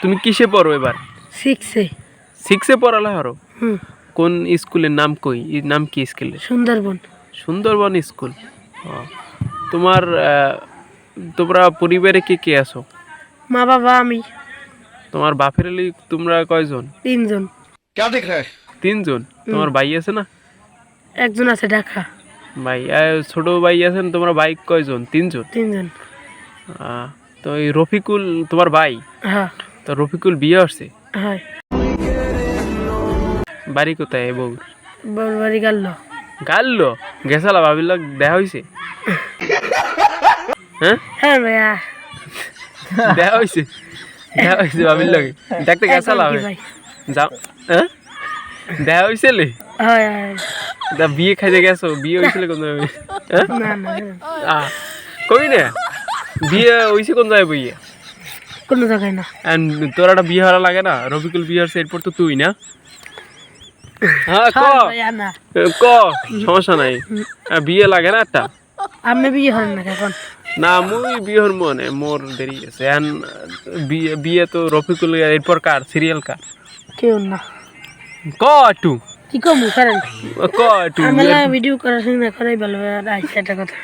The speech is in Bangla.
তুমি কিসে পড়ো এবার? 6-এ। 6-এ পড়ালে হরো? হুম। কোন স্কুলের নাম কই? নাম কি স্কুলের? সুন্দরবন। সুন্দরবন স্কুল। ও, তোমার তোমরা পরিবারে কে কে আছো? মা বাবা আমি। তোমার বাপের তোমরা কয়জন? 3 জন। 3 জন। তোমার ভাই আছে না? একজন আছে ঢাকা। ভাই ছোট ভাই আছেন। তোমরা ভাই কয়জন? 3 জন। 3 জন। তো এই রফিকুল তোমার ভাই? হ্যাঁ। তো রফিকুল বিয়ে আসছে? হয়। বাড়ি কোথায় বউ? বউর বাড়ি গাল্লো। গাল্লো? গেছালা ভাবির লোক দেখা হয়েছে? হ্যাঁ হ্যাঁ ভাইয়া। দেখা হয়েছে? দেখা হয়েছে ভাবির লোকে? দেখতে গেছালা ভাই। যাও। হ্যাঁ দেখা হয়েছে? হয় হয়। তা বিয়ে খাইতে গেছো? বিয়ে হয়েছিল কোন জায়গায়? হ্যাঁ না না কবি না বিয়ে হয়েছে কোন জায়গায়? বইয়ে কোনো জায়গায় না। তোর একটা বিয়ে হারা লাগে না? রফিকুল বিয়ে হচ্ছে এরপর তো তুই না? হ্যাঁ ক ভাইয়া না। ক সমস্যা নাই। বিয়ে লাগে না একটা? আপনি বিয়ে হন না এখন? না মুই বিয়ে হর মনে মোর দেরি আছে। বিয়ে বিয়ে তো রফিকুল এরপর কার সিরিয়াল কার? কেউ না। ক একটু কি কমু করেন? ক একটু আমি ভিডিও করার সঙ্গে করাই ভালো আর আইসা একটা কথা।